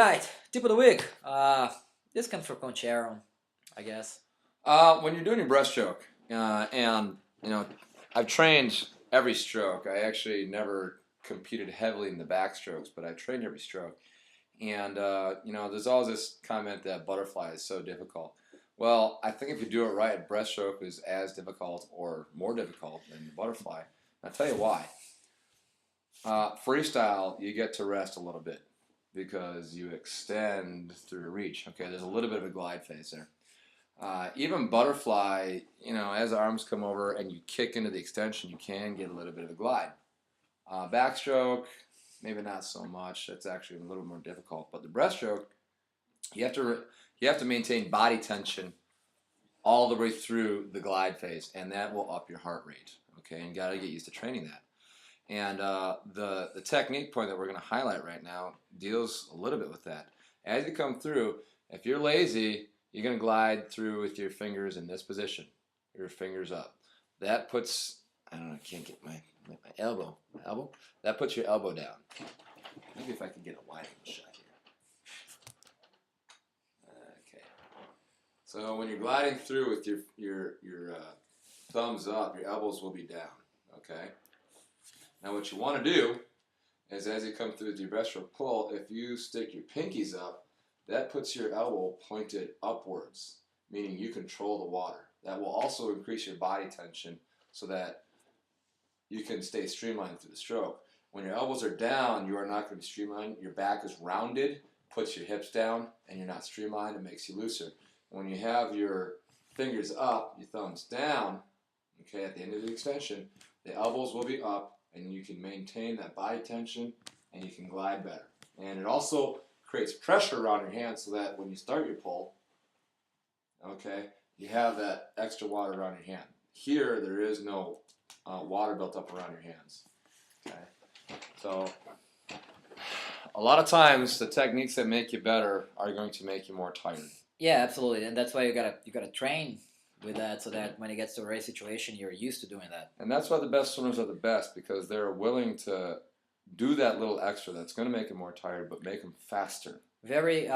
right, tip of the week. This comes from Coach Aaron, I guess. When you're doing your breaststroke, and I've trained every stroke. I actually never competed heavily in the backstrokes, but I trained every stroke. And there's always this comment that butterfly is so difficult. Well, I think if you do it right, breaststroke is as difficult or more difficult than the butterfly. I'll tell you why. Freestyle, you get to rest a little bit because you extend through your reach. Okay, there's a little bit of a glide phase there. Even butterfly, as the arms come over and you kick into the extension, you can get a little bit of a glide. Backstroke, maybe not so much. That's actually a little more difficult. But the breaststroke, you have to maintain body tension all the way through the glide phase, and that will up your heart rate. Okay, and you got to get used to training that. And the technique point that we're going to highlight right now deals a little bit with that. As you come through, if you're lazy, you're going to glide through with your fingers in this position, your fingers up. That puts, I don't know, I can't get my elbow. That puts your elbow down. Maybe if I could get a wide angle shot here. Okay. So when you're gliding through with your thumbs up, your elbows will be down. Okay. Now what you want to do is, as you come through with your breaststroke pull, if you stick your pinkies up, that puts your elbow pointed upwards, meaning you control the water. That will also increase your body tension so that you can stay streamlined through the stroke. When your elbows are down, you are not going to be streamlined. Your back is rounded, puts your hips down, and you're not streamlined. It makes you looser. When you have your fingers up, your thumbs down, okay, at the end of the extension, the elbows will be up, and you can maintain that body tension, and you can glide better. And it also creates pressure around your hands so that when you start your pull, okay, you have that extra water around your hand. Here, there is no water built up around your hands. Okay, so a lot of times the techniques that make you better are going to make you more tired. Yeah, absolutely, and that's why you gotta train with that so that when it gets to a race situation, you're used to doing that. And that's why the best swimmers are the best, because they're willing to do that little extra that's going to make them more tired, but make them faster. Very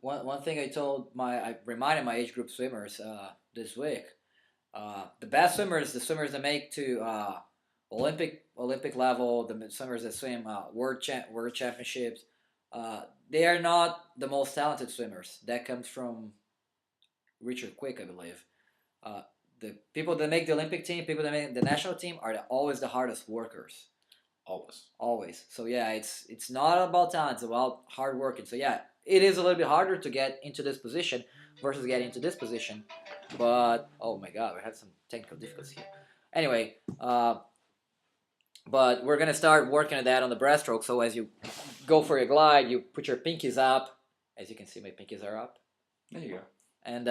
one thing I reminded my age group swimmers this week. The best swimmers, the swimmers that make to Olympic level, the swimmers that swim world championships, they are not the most talented swimmers. That comes from Richard Quick, I believe. The people that make the Olympic team, people that make the national team, are always the hardest workers. Always. So yeah, it's not about talent; it's about hard working. So yeah, it is a little bit harder to get into this position versus getting into this position. But oh my God, we had some technical difficulties here. Anyway, but we're gonna start working on that on the breaststroke. So as you go for your glide, you put your pinkies up. As you can see, my pinkies are up. There you go. And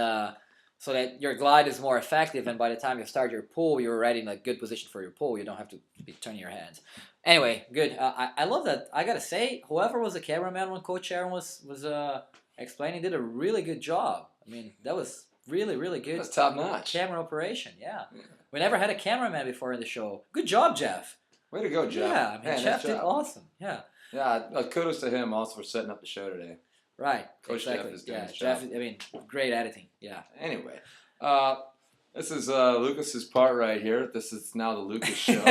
so that your glide is more effective, and by the time you start your pull, you're already in a good position for your pull. You don't have to be turning your hands. Anyway, good. I love that. I gotta say, whoever was the cameraman when Coach Aaron was explaining did a really good job. I mean, that was really good. That's top notch. Camera operation, yeah. We never had a cameraman before in the show. Good job, Jeff. Way to go, Jeff. Yeah, I mean, Jeff did awesome. Yeah. Yeah, kudos to him also for setting up the show today. Right. Coach exactly. Jeff is doing his Jeff, job. I mean, great editing. Yeah. Anyway, this is Lucas's part right here. This is now the Lucas show.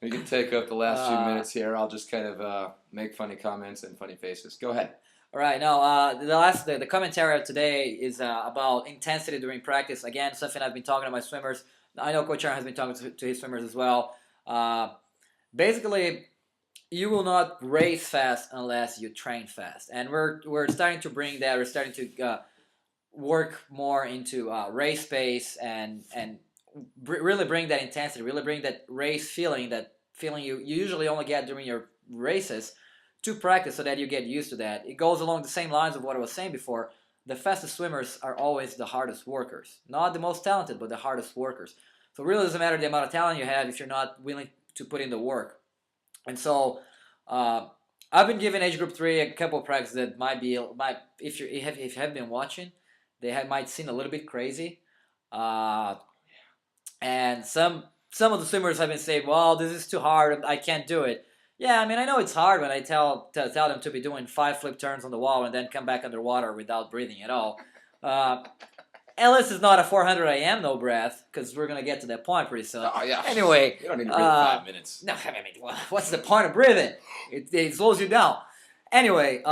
We can take up the last few minutes here. I'll just kind of make funny comments and funny faces. Go ahead. All right. Now, the commentary of today is about intensity during practice. Again, something I've been talking to my swimmers. I know Coach Aaron has been talking to his swimmers as well. Basically, you will not race fast unless you train fast, and we're starting to bring that. We're starting to work more into race pace and really bring that intensity, really bring that race feeling, you usually only get during your races, to practice so that you get used to that. It goes along the same lines of what I was saying before. The fastest swimmers are always the hardest workers, not the most talented, but the hardest workers. So it really doesn't matter the amount of talent you have if you're not willing to put in the work. And so I've been giving age group 3 a couple of practices that might if you have been watching, they might seem a little bit crazy, and some of the swimmers have been saying, "Well, this is too hard. I can't do it." Yeah, I mean, I know it's hard when I tell them to be doing 5 flip turns on the wall and then come back underwater without breathing at all. At least it's not a 400 AM no breath, because we're gonna get to that point pretty soon. Oh yeah. Anyway, you don't need to breathe 5 minutes. no, I mean, what's the point of breathing? It slows you down. Anyway,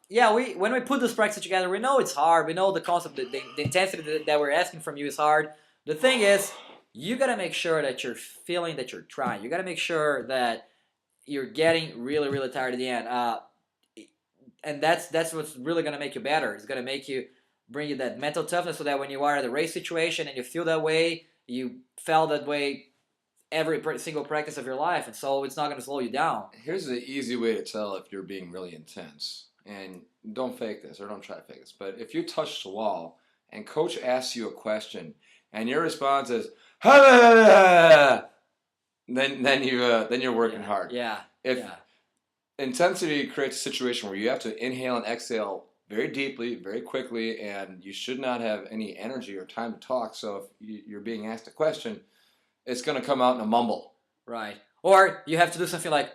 yeah, when we put this practice together, we know it's hard. We know the concept, the intensity that we're asking from you is hard. The thing is, you gotta make sure that you're feeling that you're trying. You gotta make sure that you're getting really, really tired at the end. And that's what's really gonna make you better. It's gonna bring you that mental toughness, so that when you are in the race situation and you feel that way, you felt that way every single practice of your life, and so it's not going to slow you down. Here's the easy way to tell if you're being really intense, and don't fake this or don't try to fake this, but if you touch the wall and coach asks you a question and your response is then you're working hard. Yeah. If intensity creates a situation where you have to inhale and exhale very deeply, very quickly, and you should not have any energy or time to talk. So if you're being asked a question, it's going to come out in a mumble. Right. Or you have to do something like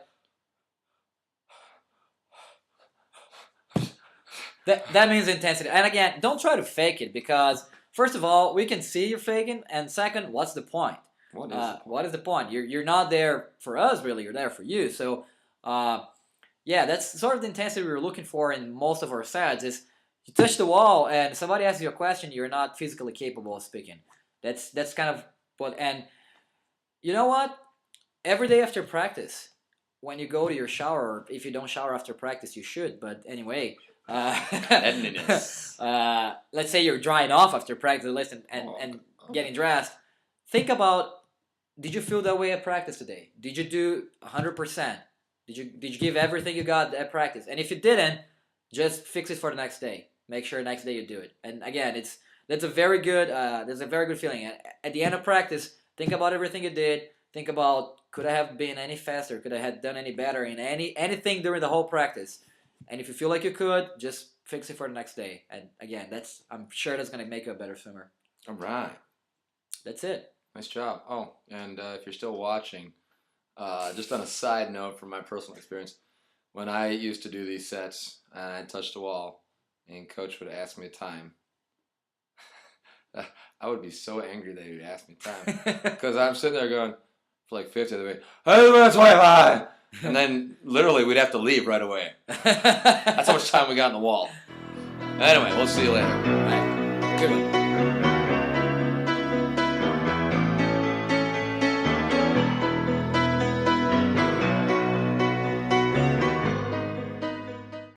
that means intensity. And again, don't try to fake it, because first of all, we can see you're faking, and second, what's the point? What is the point? You're not there for us, really. You're there for you. So yeah, that's sort of the intensity we were looking for in most of our sets. Is you touch the wall and somebody asks you a question, you're not physically capable of speaking. That's kind of what. And you know what? Every day after practice, when you go to your shower, or if you don't shower after practice, you should. But anyway, let's say you're drying off after practice and getting dressed. Think about, did you feel that way at practice today? Did you do 100%? Did you give everything you got at practice? And if you didn't, just fix it for the next day. Make sure the next day you do it. And again, that's a very good feeling. At the end of practice, think about everything you did. Think about, could I have been any faster? Could I have done any better in anything during the whole practice? And if you feel like you could, just fix it for the next day. And again, I'm sure that's going to make you a better swimmer. All right. That's it. Nice job. Oh, and if you're still watching, just on a side note from my personal experience, when I used to do these sets and I'd touch the wall and coach would ask me a time, I would be so angry that he would ask me time. Because I'm sitting there going, for like 50, they'd be, hey, that's 25! And then literally we'd have to leave right away. That's how much time we got on the wall. Anyway, we'll see you later. All right. Good one.